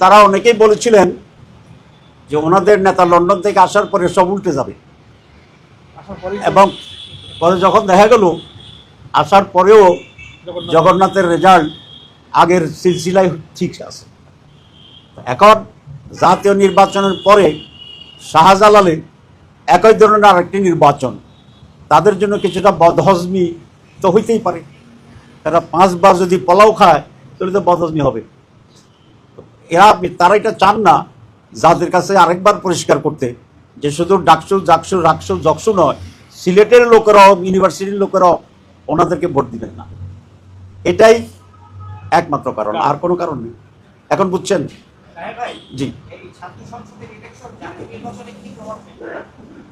তারা অনেকেই বলেছিলেন যে ওনাদের নেতা লন্ডন থেকে আসার পরে সব উল্টে যাবে, এবং পরে যখন দেখা গেল আসার পরেও জগন্নাথের রেজাল্ট আগের সিলসিলায় ঠিক আছে। এখন জাতীয় নির্বাচনের পরে শাহজালালে একই ধরনের আরেকটি নির্বাচন, তাদের জন্য কিছুটা বদহজমি তো হইতেই পারে। তারা 5 বার যদি পোলাও খায় তাহলে তো বদহজমি হবে। তারা এটা চান না যাদের কাছে আরেকবার পরিষ্কার করতে যে শুধু ডাকসু জাকসু রাকসু জকসু নয়, সিলেটের লোকেরাও ইউনিভার্সিটির লোকেরাও ওনাদেরকে ভোট দিবেন না। এটাই একমাত্র কারণ, আর কোনো কারণ নেই। এখন বুঝছেন? জি,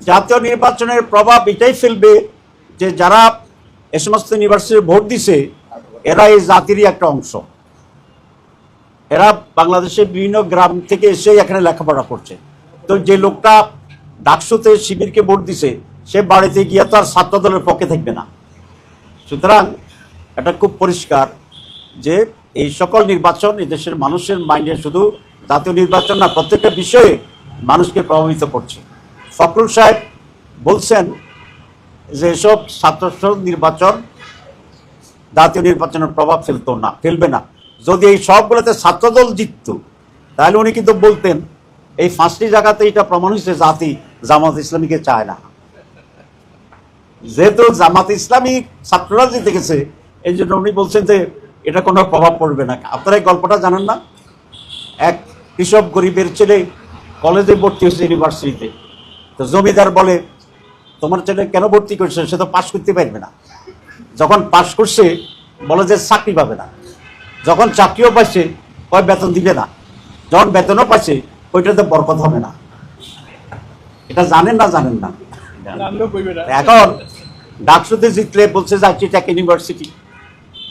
জাতীয় নির্বাচনের প্রভাব এটাই ফেলবে যে যারা এ সমস্ত ইউনিভার্সিটি ভোট দিছে এরা এই জাতিরই একটা অংশ। এরা বাংলাদেশের বিভিন্ন গ্রাম থেকে এসে এখানে লেখাপড়া করছে। তো যে লোকটা ডাকসুতে শিবিরকে ভোট দিছে সে বাড়িতে গিয়ে তো আর ছাত্র দলের পক্ষে থাকবে না। সুতরাং এটা খুব পরিষ্কার যে এই সকল নির্বাচন এদেশের মানুষের মাইন্ডে শুধু জাতীয় নির্বাচন না, প্রত্যেকটা বিষয়ে মানুষকে প্রভাবিত করছে। ফখরুল সাহেব বলছেন যে এসব ছাত্র নির্বাচন জাতীয় নির্বাচনের প্রভাব ফেলবে না। যদি এই সবগুলোতে ছাত্রদল জিতত তাহলে উনি কিন্তু বলতেন এই 5টি জায়গাতে এটা প্রমাণ হয়েছে জামাত ইসলামীকে চায় না। যেহেতু জামাত ইসলামী ছাত্ররা জিতে গেছে এই জন্য উনি বলছেন যে এটা কোনো প্রভাব পড়বে না। আপনারা এই গল্পটা জানেন না? এক কৃষক গরিবের ছেলে কলেজে ভর্তি হয়েছে ইউনিভার্সিটিতে, তো জমিদার বলে তোমার ছেলে কেন ভর্তি করছে, সে তো পাশ করতে পারবে না। যখন পাশ করছে বলে যে চাকরি পাবে না, যখন চাকরিও পাইছে কয় বেতন দিবে না, যখন বেতনও পাইছে ওইটাতে বরকত হবে না। এটা জানেন না? এখন ডাকসুতে জিতলে বলছে যাচ্ছি টেক ইউনিভার্সিটি,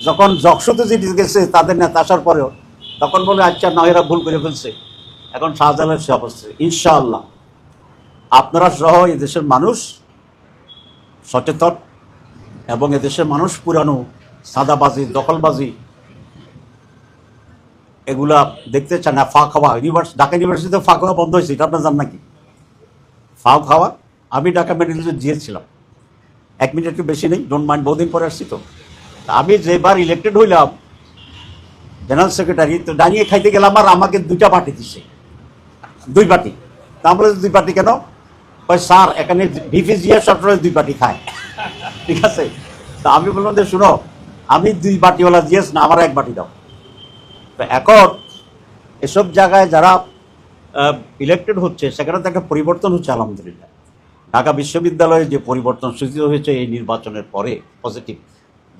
যখন জকসুতে জিতে গেছে তাদের নেতা আসার পরেও তখন বলে আচ্ছা না এরা ভুল করে ফেলছে। এখন শাহজালালের সে অবস্থা। ইনশাআল্লাহ আপনারা সহ এদেশের মানুষ সচেতন এবং এদেশের মানুষ পুরানো সাদাবাজি দখলবাজি এগুলা দেখতে চায় না। ফা খাওয়া ঢাকা ইউনিভার্সিটিতে ফা খাওয়া বন্ধ হয়েছে, এটা আপনার জান নাকি? ফাও খাওয়া, আমি ঢাকা মেডিকেলে গিয়েছিলাম, 1 মিনিট একটু বেশি নেই, ডোন্ট মাইন্ড, বহুদিন পরে আসছি। তো আমি যেবার ইলেক্টেড হইলাম জেনারেল সেক্রেটারি, তো দাঁড়িয়ে খাইতে গেলাম আর আমাকে 2টা বাটি দিছে, 2 বাটি। তা বলে 2 বাটি কেন? ওই স্যার এখানে ভিপিজিয়া সবসময় 2 বাটি খায়, ঠিক আছে? তা আমি বললাম যে শুনো আমি 2 বাটিওয়ালা জিএস না, আমার 1 বাটি দাও। তো এখন এসব জায়গায় যারা ইলেক্টেড হচ্ছে সেখানে তো একটা পরিবর্তন হচ্ছে আলহামদুলিল্লাহ। ঢাকা বিশ্ববিদ্যালয়ে যে পরিবর্তন সূচিত হয়েছে এই নির্বাচনের পরে পজিটিভ,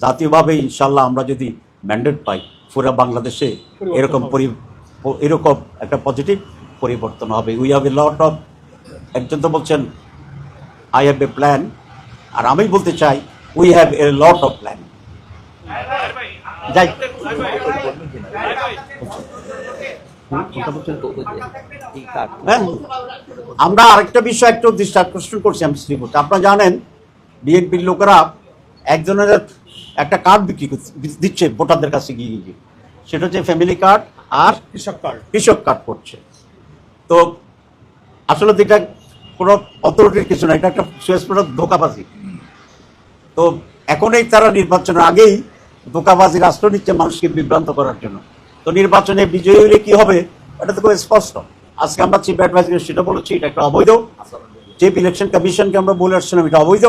জাতীয়ভাবে ইনশাল্লাহ আমরা যদি ম্যান্ডেট পাই পুরো বাংলাদেশে এরকম একটা পজিটিভ পরিবর্তন হবে। We have a lot of, একজন তো বলছেন আই হ্যাভ এ প্ল্যান, আর আমি বলতে চাই we have a lot of plan. যাই আমরা আরেকটা বিষয় একটু দৃষ্টি আকর্ষণ করছি আমি শ্রীপুরতে। আপনারা জানেন বিএনপির লোকেরা একজনের একটা কার্ড বিক্রি দিচ্ছে ভোটারদের কাছে গিয়ে, সেটা হচ্ছে ফ্যামিলি কার্ড আর কৃষক কার্ড করছে। তো আসলে এটা কোনো অথরিটির কিছু না, এটা একটা সুস্পষ্ট ধোঁকাবাজি। তো এখনই তারা নির্বাচনের আগেই ধোঁকাবাজি রাষ্ট্র নিচ্ছে মানুষকে বিভ্রান্ত করার জন্য। তো নির্বাচনে বিজয়ী হলে কি হবে এটা তো খুব স্পষ্ট। আজকে আমরা চিফ অ্যাডভাইজার সেটা বলেছি, এটা একটা অবৈধ। চিফ ইলেকশন কমিশনকে আমরা বলে আসছিলাম এটা অবৈধ,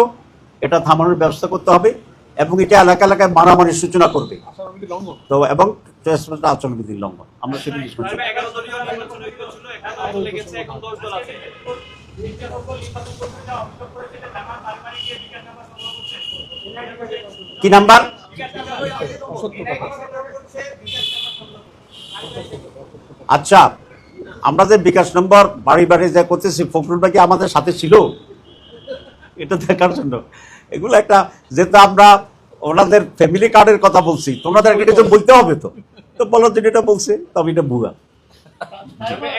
এটা থামানোর ব্যবস্থা করতে হবে এবং এটা এলাকা এলাকায় মারামারির সূচনা করবে। তো এবং আচরণবিধির লঙ্ঘন আমরা সেটা কি নাম্বার আচ্ছা, আমরা যে বিকাশ নম্বর বাড়ি বাড়ি যা করতেছি ফখরুল ভাই কি আমাদের সাথে ছিল এটা দেখার জন্য? এগুলো একটা, যেহেতু আমরা ওনাদের ফ্যামিলি কার্ডের কথা বলছি, তোমাদের একটা কিছু বলতে হবে, তো তো বলো যে এটা বলছে, তবে এটা ভুয়া।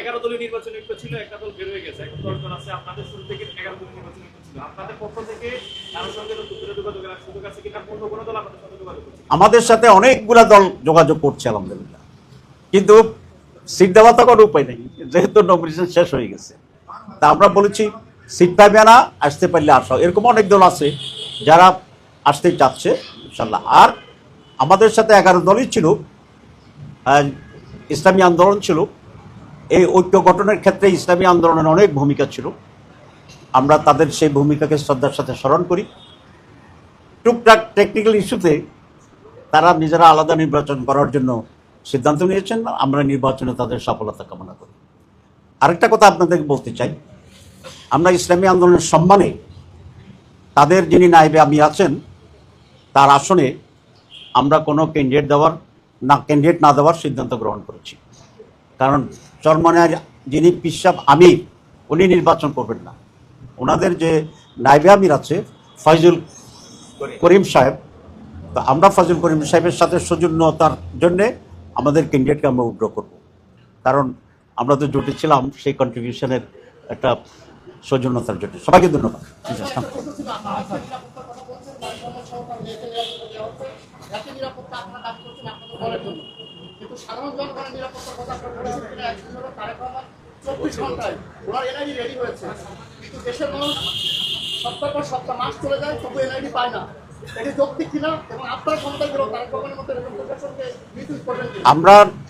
11 দলীয় নির্বাচন একটা ছিল, একটা দল বের হয়ে গেছে, এখন 10 জন আছে। আপনাদের শুরু থেকে 11 দলীয় নির্বাচন ছিল, আপনাদের পক্ষ থেকে কারোর সঙ্গে যোগাযোগ করার সুযোগ আছে কিনা? কোন কোন দল আপনাদের সাথে যোগাযোগ করছে? আমাদের সাথে অনেকগুলা দল যোগাযোগ করছে আলহামদুলিল্লাহ, কিন্তু সিট দেওয়া তো কোনো উপায় নেই, যেহেতু নমিনেশন শেষ হয়ে গেছে। তা আমরা বলেছি সিট পাইবে না, আসতে পারলে আসো। এরকম অনেক দল আছে যারা আসতে চাচ্ছে ইনশাল্লাহ। আর আমাদের সাথে 11 দলই ছিল, ইসলামী আন্দোলন ছিল। এই ঐক্য গঠনের ক্ষেত্রে ইসলামী আন্দোলনের অনেক ভূমিকা ছিল, আমরা তাদের সেই ভূমিকাকে শ্রদ্ধার সাথে স্মরণ করি। টুকটাক টেকনিক্যাল ইস্যুতে তারা নিজেরা আলাদা নির্বাচন করার জন্য সিদ্ধান্ত নিয়েছেন, আমরা নির্বাচনে তাদের সফলতা কামনা করি। আরেকটা কথা আপনাদের বলতে চাই, আমরা ইসলামী আন্দোলনের সম্মানে তাদের যিনি নায়েবে আমি আছেন তার আসনে আমরা কোনো ক্যান্ডিডেট না দেওয়ার সিদ্ধান্ত গ্রহণ করেছি। কারণ চরমনার যিনি পিসাব আমির উনি নির্বাচন করবেন না, ওনাদের যে নায়েবে আমির আছে ফয়জুল করিম সাহেব, তো আমরা ফয়জুল করিম সাহেবের সাথে সৌজন্যতার জন্যে আমাদের ক্যান্ডিডেটকে আমরা উগ্র করব। কারণ আমরা তো জুটেছিলাম সেই কন্ট্রিবিউশনের একটা সৌজন্যতার জন্য। সবাইকে ধন্যবাদ।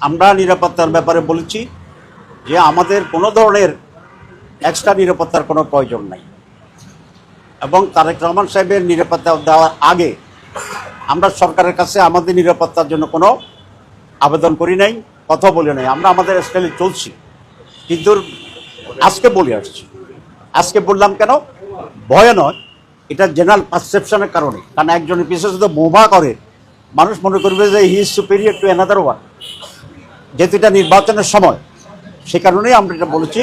আমরা নিরাপত্তার ব্যাপারে বলেছি যে আমাদের কোনো ধরনের এক্সট্রা নিরাপত্তার কোনো প্রয়োজন নাই, এবং তারেক রহমান সাহেবের নিরাপত্তা দেওয়ার আগে আমরা সরকারের কাছে আমাদের নিরাপত্তার জন্য কোনো আবেদন করি নাই, কথা বলি নাই। আমরা আমাদের স্টাইলে চলছি, কিন্তু আজকে বলে আসছি। আজকে বললাম কেন, ভয় নয়, এটা জেনারেল পারসেপশনের কারণে। কারণ একজনের পিছনে যদি বোমা করে মানুষ মনে করবে যে he is superior to another one, যেহেতু এটা নির্বাচনের সময়। সে কারণেই আমরা এটা বলেছি,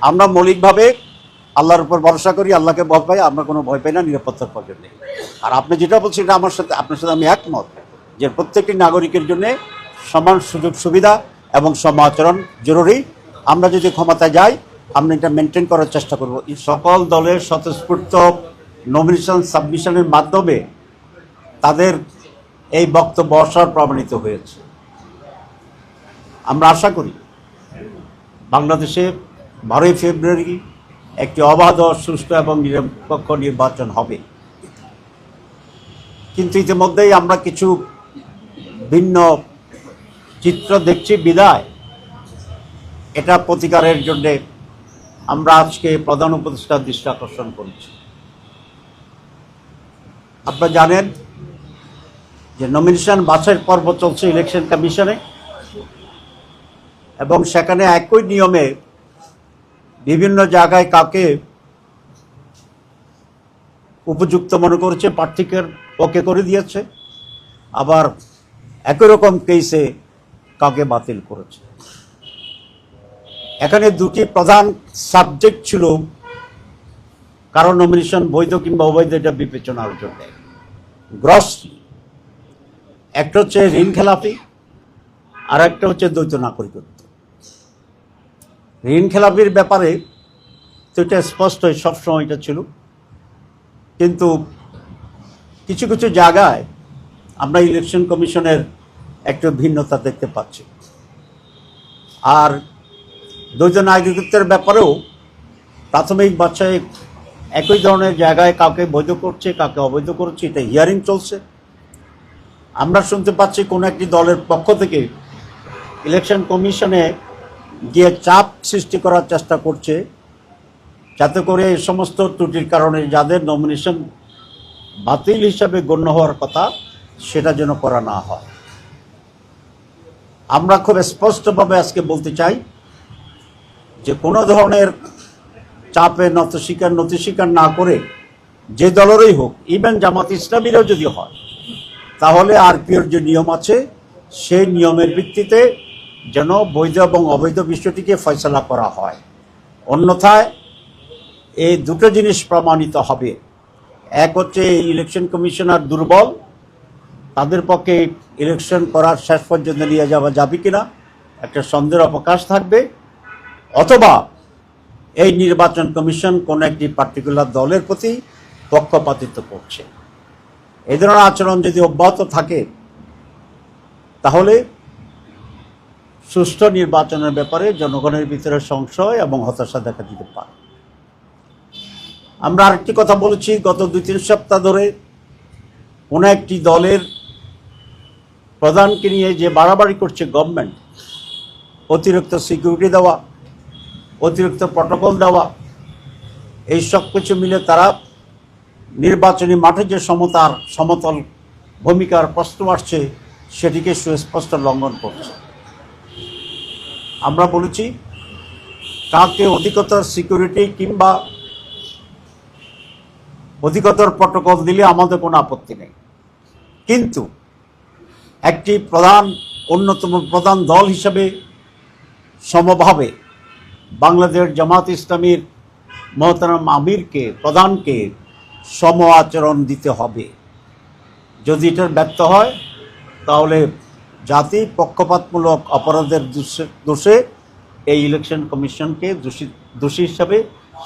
আমরা মৌলিকভাবে আল্লাহর উপর ভরসা করি, আল্লাহকে ভয় পাই, আমরা কোনো ভয় পাই না, নিরাপত্তার প্রয়োজন নেই। আর আপনি যেটা বলছেন এটা আপনার সাথে আমি একমত, যে প্রত্যেকটি নাগরিকের জন্য সমান সুযোগ সুবিধা এবং সমাচরণ জরুরি। আমরা যদি ক্ষমতায় যাই আমরা এটা মেনটেন করার চেষ্টা করব। সকল দলের স্বতঃস্ফূর্ত নমিনেশন সাবমিশনের মাধ্যমে তাদের এই বক্তব্য অসার প্রমাণিত হয়েছে। আমরা আশা করি বাংলাদেশে 12ই ফেব্রুয়ারি একটি অবাধ, সুষ্ঠু এবং নিরপেক্ষ নির্বাচন হবে। কিন্তু ইতিমধ্যেই আমরা কিছু ভিন্ন চিত্র দেখছি বিদায় এটা প্রতিকারের জন্যে আমরা আজকে প্রধান উপদেষ্টার দৃষ্টি আকর্ষণ করেছি। আপনারা জানেন যে নমিনেশন বাছাইয়ের পর্ব চলছে ইলেকশন কমিশনে, এবং সেখানে একই নিয়মে বিভিন্ন জায়গায় কাকে উপযুক্ত মনে করেছে প্রার্থীকে ওকে করে দিয়েছে, আবার একই রকম কেসে কাকে বাতিল করেছে। এখানে দুটি প্রধান সাবজেক্ট ছিল কারণ নমিনেশন বৈধ কিংবা অবৈধ এটা বিবেচনার জন্য। গ্রস একটা হচ্ছে ঋণ খেলাপি, আর একটা হচ্ছে দ্বৈত নাগরিকত্ব। ঋণ খেলাপির ব্যাপারে তো এটা স্পষ্ট সবসময় এটা ছিল, কিন্তু কিছু কিছু জায়গায় আমরা ইলেকশন কমিশনের একটা ভিন্নতা দেখতে পাচ্ছি। আর দ্বৈত নাগরিকত্বের ব্যাপারেও প্রাথমিক বাছাই একই ধরনের জায়গায় কাউকে বৈধ করছে, কাউকে অবৈধ করছে, এটা হিয়ারিং চলছে। আমরা শুনতে পাচ্ছি কোনো একটি দলের পক্ষ থেকে ইলেকশন কমিশনে গিয়ে চাপ সৃষ্টি করার চেষ্টা করছে, যাতে করে এই সমস্ত ত্রুটির কারণে যাদের নমিনেশন বাতিল হিসাবে গণ্য হওয়ার কথা সেটা যেন করা না হয়। আমরা খুব স্পষ্টভাবে আজকে বলতে চাই যে কোনো ধরনের চাপে নতি স্বীকার না করে যে দলেরই হোক, ইভেন জামাত ইসলামীরও যদি হয়, তাহলে আরপিওর যে নিয়ম আছে সেই নিয়মের ভিত্তিতে যেন বৈধ এবং অবৈধ বিষয়টিকে ফয়সালা করা হয়। অন্যথায় এই দুটো জিনিস প্রমাণিত হবে। এক হচ্ছে ইলেকশন কমিশনার দুর্বল, তাদের পক্ষে ইলেকশন করার শেষ পর্যন্ত নিয়ে যাবে কিনা একটা সন্দেহের অবকাশ থাকবে, অথবা এই নির্বাচন কমিশন কোনো একটি পার্টিকুলার দলের প্রতি পক্ষপাতিত্ব করছে। এই ধরনের আচরণ যদি অব্যাহত থাকে তাহলে সুষ্ঠু নির্বাচনের ব্যাপারে জনগণের ভিতরে সংশয় এবং হতাশা দেখা দিতে পারে। আমরা আরেকটি কথা বলেছি, গত 2-3 সপ্তাহ ধরে কোনো একটি দলের প্রধানকে নিয়ে যে বাড়াবাড়ি করছে গভর্নমেন্ট, অতিরিক্ত সিকিউরিটি দেওয়া, অতিরিক্ত প্রটোকল দেওয়া, এই সব কিছু মিলে তারা নির্বাচনী মাঠে যে সমতল ভূমিকার প্রশ্ন আসছে সেটিকে সুস্পষ্ট লঙ্ঘন করছে। আমরা বলেছি কাউকে অধিকতর সিকিউরিটি কিংবা অধিকতর প্রটোকল দিলে আমাদের কোনো আপত্তি নেই, কিন্তু একটি অন্যতম প্রধান দল হিসেবে সমভাবে বাংলাদেশ জামাত ইসলামীর মহতারাম আমিরকে, প্রধানকে সম আচরণ দিতে হবে। যদি এটার ব্যর্থ হয় তাহলে জাতি পক্ষপাতমূলক অপরাধের দোষে এই ইলেকশন কমিশনকে দোষী হিসাবে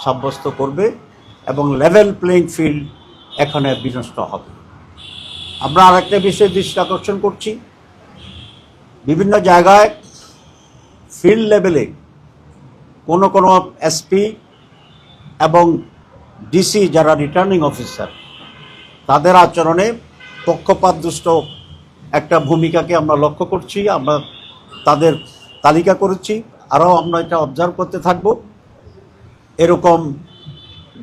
সাব্যস্ত করবে এবং লেভেল প্লেইং ফিল্ড এখানে বিনষ্ট হবে। আমরা আরেকটা বিষয়ে দৃষ্টি আকর্ষণ করছি, বিভিন্ন জায়গায় ফিল্ড লেভেলে কোনো এসপি এবং ডিসি যারা রিটার্নিং অফিসার তাদের আচরণে পক্ষপাতদুষ্ট একটা ভূমিকাকে আমরা লক্ষ্য করছি। আমরা তাদের তালিকা করেছি, আরও আমরা এটা অবজার্ভ করতে থাকব। এরকম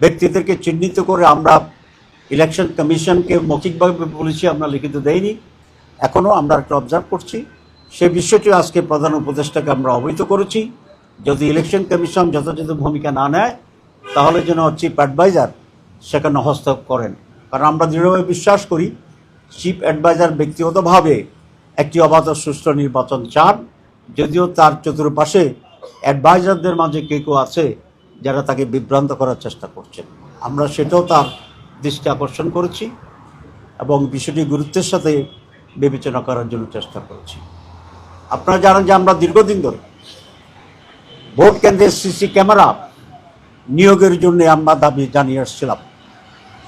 ব্যক্তিদেরকে চিহ্নিত করে আমরা ইলেকশন কমিশনকে মৌখিকভাবে বলেছি, আমরা লিখিত দেইনি, এখনও আমরা একটা অবজার্ভ করছি। সেই বিষয়টি আজকে প্রধান উপদেষ্টাকে আমরা অবহিত করেছি। যদি ইলেকশন কমিশন যথাযথ ভূমিকা না নেয় তাহলে যেন চিফ অ্যাডভাইজার সেখানে হস্তক্ষেপ করেন, কারণ আমরা দৃঢ়ভাবে বিশ্বাস করি চিফ অ্যাডভাইজার ব্যক্তিগতভাবে একটি অবাধ সুষ্ঠু নির্বাচন চান, যদিও তার চতুর্পাশে অ্যাডভাইজারদের মাঝে কেউ আছে যারা তাকে বিভ্রান্ত করার চেষ্টা করছেন। আমরা সেটাও তার দৃষ্টি আকর্ষণ করেছি এবং বিষয়টি গুরুত্বের সাথে বিবেচনা করার জন্য চেষ্টা করেছি। আপনারা জানেন যে আমরা দীর্ঘদিন ধরে ভোট কেন্দ্রের সিসি ক্যামেরা নিয়োগের জন্য আমরা দাবি জানিয়ে আসছিলাম।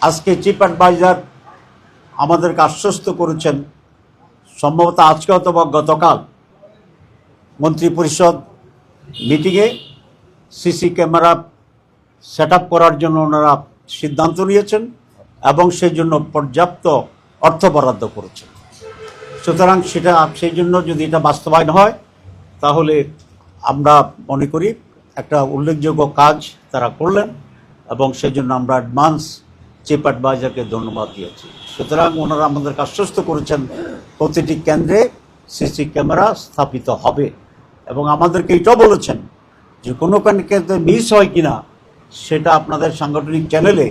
আজকে চিফ অ্যাডভাইজার আমাদেরকে আশ্বস্ত করেছেন, সম্ভবত আজকে অথবা গতকাল মন্ত্রিপরিষদ মিটিংয়ে সিসি ক্যামেরা সেট আপ করার জন্য ওনারা সিদ্ধান্ত নিয়েছেন এবং সেই জন্য পর্যাপ্ত অর্থ বরাদ্দ করেছেন। সুতরাং সেই জন্য যদি এটা বাস্তবায়ন হয় তাহলে আমরা মনে করি একটা উল্লেখযোগ্য কাজ তারা করলেন এবং সেই জন্য আমরা অ্যাডভান্স চিফ অ্যাডভাইজারকে ধন্যবাদ দিয়েছি। সুতরাং ওনারা আমাদেরকে আশ্বস্ত করেছেন প্রতিটি কেন্দ্রে সিসি ক্যামেরা স্থাপিত হবে এবং আমাদেরকে এটাও বলেছেন যে কোনো কেন্দ্রে মিস হয় কিনা সেটা আপনাদের সাংগঠনিক চ্যানেলে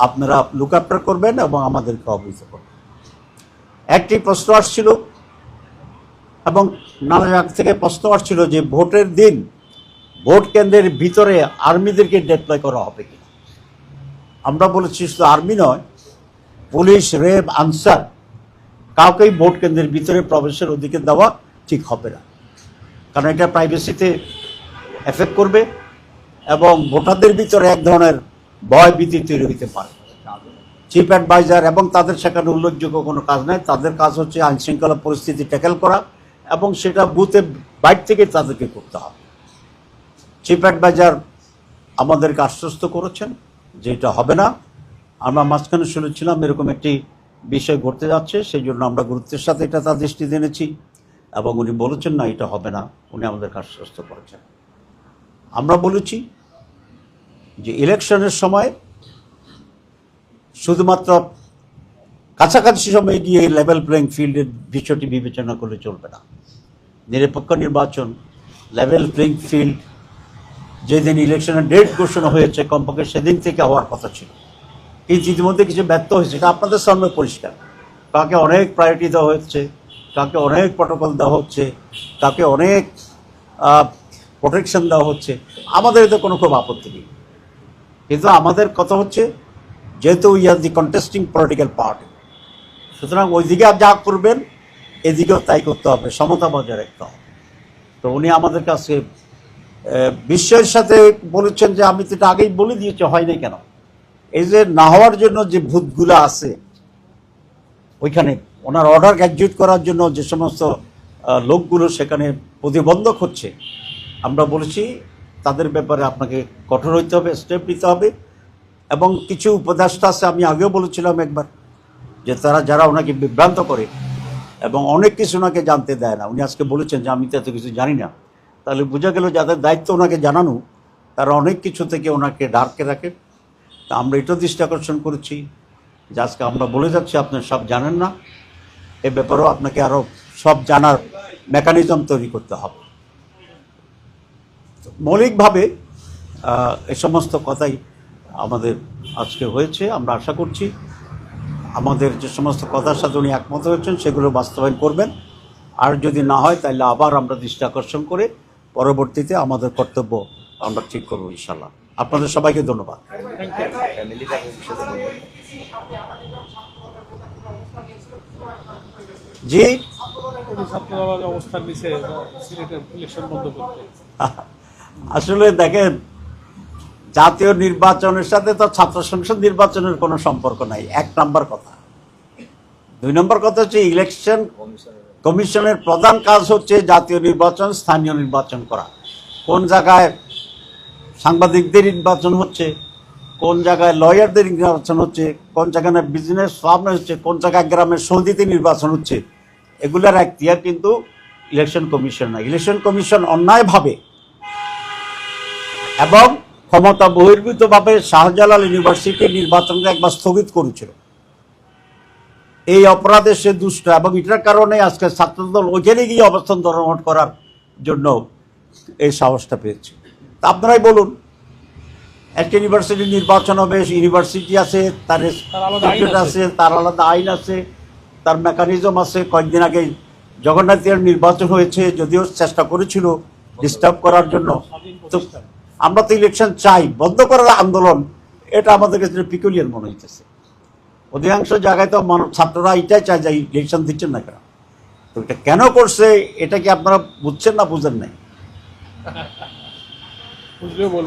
আপনারা লুক আফটার করবেন এবং আমাদেরকে অবহিত করবেন। একটি প্রশ্ন আসছিল এবং নানা জায়গা থেকে প্রশ্ন আসছিল যে ভোটের দিন ভোট কেন্দ্রের ভিতরে আর্মিদেরকে ডিপ্লয় করা হবে কিনা। আমরা বলেছি শুধু আর্মি নয়, পুলিশ, র্যাব, আনসার কাউকেই ভোট কেন্দ্রের ভিতরে প্রবেশের অধিকার দেওয়া ঠিক হবে না, কারণ এটা প্রাইভেসিতে এফেক্ট করবে এবং ভোটারদের ভিতরে এক ধরনের ভয় ভীতি তৈরি হতে পারে। চিফ অ্যাডভাইজার এবং তাদের সেখানে উল্লেখযোগ্য কোনো কাজ নেই, তাদের কাজ হচ্ছে আইনশৃঙ্খলা পরিস্থিতি ট্যাকেল করা এবং সেটা বুথে বাইরে থেকে তাদেরকে করতে হবে। চিফ অ্যাডভাইজার আমাদেরকে আশ্বস্ত করেছেন যে এটা হবে না। আমরা মাঝখানে শুনেছিলাম এরকম একটি বিষয় ঘটতে যাচ্ছে, সেই জন্য আমরা গুরুত্বের সাথে এটা তার দৃষ্টি এনেছি এবং উনি বলেছেন না এটা হবে না, উনি আমাদেরকে আশ্বস্ত করেছেন। আমরা বলেছি যে ইলেকশনের সময় শুধুমাত্র কাছাকাছি সময়ে গিয়ে লেভেল প্লেইং ফিল্ডের বিষয়টি বিবেচনা করলে চলবে না। নিরপেক্ষ নির্বাচন, লেভেল প্লেইং ফিল্ড যেদিন ইলেকশনের ডেট ঘোষণা হয়েছে কমপক্ষে সেদিন থেকে হওয়ার কথা ছিল, কিন্তু ইতিমধ্যে কিছু ব্যর্থ হয়েছে। এটা আপনাদের সামনে পরিষ্কার। কাকে অনেক প্রায়োরিটি দেওয়া হচ্ছে, কাকে অনেক প্রটোকল দেওয়া হচ্ছে, কাকে অনেক প্রোটেকশন দেওয়া হচ্ছে। আমাদের এতে কোনো খুব আপত্তি নেই, কিন্তু আমাদের কথা হচ্ছে যেহেতু we are the contesting political party, সুতরাং ওইদিকে যা করবেন এদিকেও তাই করতে হবে, সমতা বজায় রাখতে হবে। তো উনি আমাদের কাছে বিশ্বের সাথে বলেছেন যে আমি তো এটা আগেই বলে দিয়েছি, হয়নি কেন। এই যে না হওয়ার জন্য যে ভূতগুলো আছে ওইখানে ওনার অর্ডার এক্সিকিউট করার জন্য যে সমস্ত লোকগুলো সেখানে প্রতিবন্ধক হচ্ছে, আমরা বলেছি তাদের ব্যাপারে আপনাকে কঠোর হইতে হবে, স্টেপ নিতে হবে। এবং কিছু উপদেষ্টা আছে, আমি আগেও বলেছিলাম একবার, যে তারা যারা ওনাকে বিভ্রান্ত করে এবং অনেক কিছু ওনাকে জানতে দেয় না। উনি আজকে বলেছেন যে আমি তো এত কিছু জানি না, তাহলে বোঝা গেল যাদের দায়িত্ব ওনাকে জানানো তারা অনেক কিছু থেকে ওনাকে ডার্কে রাখে। তা আমরা এটাও দৃষ্টি আকর্ষণ করেছি যে আজকে আমরা বলে যাচ্ছি আপনি সব জানেন না, এ ব্যাপারেও আপনাকে আরও সব জানার মেকানিজম তৈরি করতে হবে। মৌলিকভাবে এ সমস্ত কথাই আমাদের আজকে হয়েছে। আমরা আশা করছি আমাদের যে সমস্ত কথার সাথে উনি একমত হয়েছেন সেগুলো বাস্তবায়ন করবেন। আর যদি না হয় তাহলে আবার আমরা দৃষ্টি আকর্ষণ করে পরবর্তীতে আমাদের কর্তব্য আমরা ঠিক করবো ইনশাল্লাহ। আপনাদের সবাইকে ধন্যবাদ। জি, অবস্থান নিচে সিলেটের ইলেকশন বন্ধ করতে। আসলে দেখেন, জাতীয় নির্বাচনের সাথে তো ছাত্র সংসদ নির্বাচনের কোনো সম্পর্ক নাই, এক নাম্বার কথা। দুই নম্বর কথা হচ্ছে ইলেকশন কমিশনের প্রধান কাজ হচ্ছে জাতীয় নির্বাচন, স্থানীয় নির্বাচন করা। কোন জায়গায় সাংবাদিকদের নির্বাচন হচ্ছে, কোন জায়গায় লয়ারদের নির্বাচন হচ্ছে, কোন জায়গায় বিজনেস ফার্ম হচ্ছে, কোন জায়গায় গ্রামের সৌদিতে নির্বাচন হচ্ছে, এগুলোর এখতিয়ার কিন্তু ইলেকশন কমিশন না। ইলেকশন কমিশন অন্যায়ভাবে এবং ক্ষমতা বহির্ভূতভাবে শাহজালাল ইউনিভার্সিটি নির্বাচনকে একবার স্থগিত করেছিল। এই অপরাধে সে দুষ্ট এবং এটার কারণে আজকে ছাত্রদল ওইখানে গিয়ে অবস্থান গ্রহণ করার জন্য এই সাহসটা পেয়েছে। তা আপনারাই বলুন, একটা ইউনিভার্সিটির নির্বাচন হবে, ইউনিভার্সিটি আছে, তার স্ট্যাটিউট আছে, তার আলাদা আইন আছে, তার মেকানিজম আছে। কয়েকদিন আগে জগন্নাথের নির্বাচন হয়েছে, যদিও চেষ্টা করেছিল ডিস্টার্ব করার জন্য। তো আমরা তো ইলেকশন চাই, বন্ধ করার আন্দোলন, এটা আমাদের কাছে পিকুলিয়ার মনে হইতেছে। অধিকাংশ জায়গায় তো ছাত্ররা এটাই চায় যে ইলেকশন দিচ্ছেন না কেন। তো এটা কেন করছে, এটা কি আপনারা বুঝছেন না বুঝেন নাই?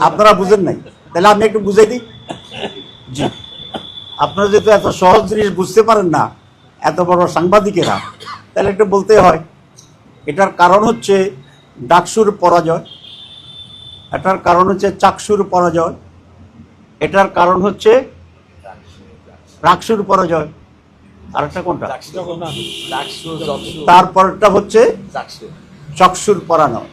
আপনারা বুঝেন নাই, তাহলে আমি একটু বুঝাই দিই। জি, আপনারা যেহেতু এত সহজ জিনিস বুঝতে পারেন না, এত বড় সাংবাদিকেরা, তাহলে একটু বলতে হয়। এটার কারণ হচ্ছে ডাকসুর পরাজয়, এটার কারণ হচ্ছে চাকসুর পরাজয়, এটার কারণ হচ্ছে রাকসুর পরাজয়, আর একটা কোনটা, তারপরটা হচ্ছে চকসুর পরাজয়।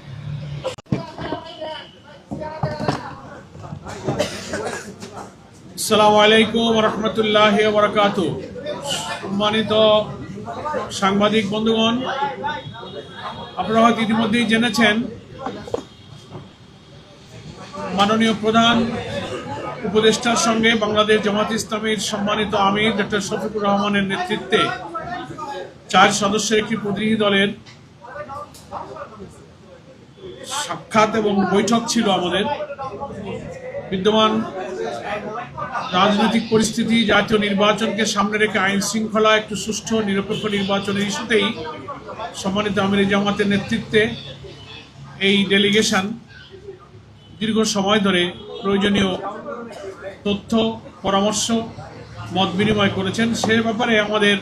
আসসালামু আলাইকুম রহমতুল্লাহ বারাকাতু। সম্মানিত সাংবাদিক বন্ধুগণ, আপনারা হয়তো ইতিমধ্যেই জেনেছেন মাননীয় প্রধান উপদেষ্টার সঙ্গে বাংলাদেশ জামাত ইসলামীর সম্মানিত আমির ডক্টর শফিকুর রহমানের নেতৃত্বে 4 সদস্যের একটি প্রতিনিধি দলের সাক্ষাৎ এবং বৈঠক ছিল। আমাদের বিদ্যমান রাজনৈতিক পরিস্থিতি, জাতীয় নির্বাচনকে সামনে রেখে আইন শৃঙ্খলা, একটু সুষ্ঠু নিরপেক্ষ নির্বাচনের ইস্যুতেই সম্মানিত আমির জামাতের নেতৃত্বে এই ডেলিগেশন দীর্ঘ সময় ধরে প্রয়োজনীয় তথ্য, পরামর্শ, মত বিনিময় করেছেন। সে ব্যাপারে আমাদের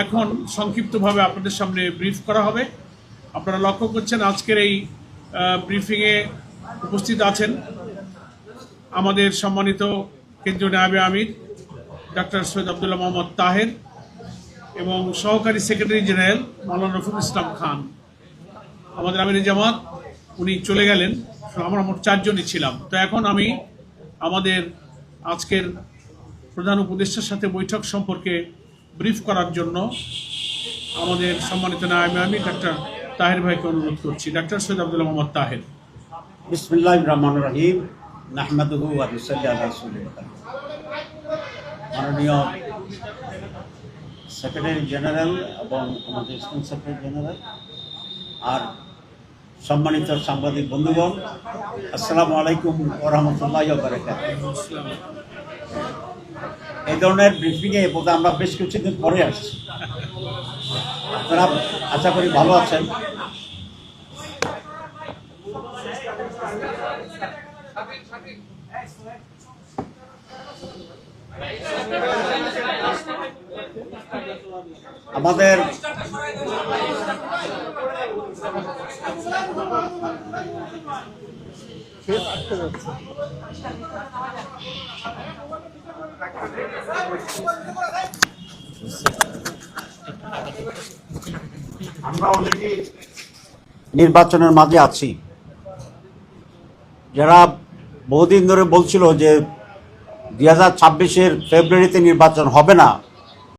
এখন সংক্ষিপ্তভাবে আপনাদের সামনে ব্রিফ করা হবে। আপনারা লক্ষ্য করছেন আজকের এই ব্রিফিংয়ে উপস্থিত আছেন আমাদের সম্মানিত কেন্দ্রীয় নায়েবে আমির ডক্টর সৈয়দ আবদুল্লাহ মোহাম্মদ তাহের এবং সহকারী সেক্রেটারি জেনারেল মাওলানা রফিকুল ইসলাম খান। আমাদের আমির জামাত উনি চলে গেলেন, আমরা মোট 4 জনই ছিলাম। তো এখন আমি আমাদের আজকের প্রধান উপদেষ্টার সাথে বৈঠক সম্পর্কে ব্রিফ করার জন্য আমাদের সম্মানিত নায়েবে আমির ডক্টর তাহের ভাইকে অনুরোধ করছি। ডক্টর সৈয়দ আবদুল্লাহ মোহাম্মদ তাহের। বিসমিল্লাহির রহমানির রহিম, নাহমাদুহু ওয়া নুসাল্লি আলা রাসূলিল কারীম। মাননীয় সেক্রেটারি জেনারেল এবং আমাদের স্কুল সেক্রেটারি জেনারেল আর সম্মানিত সাংবাদিক বন্ধুগণ, আসসালামু আলাইকুম ওয়া রাহমাতুল্লাহি ওয়া বারাকাতুহু। এই ধরনের ব্রিফিংয়ে বোধহয় আমরা বেশ কিছুদিন পরে আসছি। আপনারা আশা করি ভালো আছেন। আমাদের আমরা অলরেডি নির্বাচনের মাঝে আছি। যারা বহুদিন ধরে বলছিল যে 2026-এর ফেব্রুয়ারিতে নির্বাচন হবে না,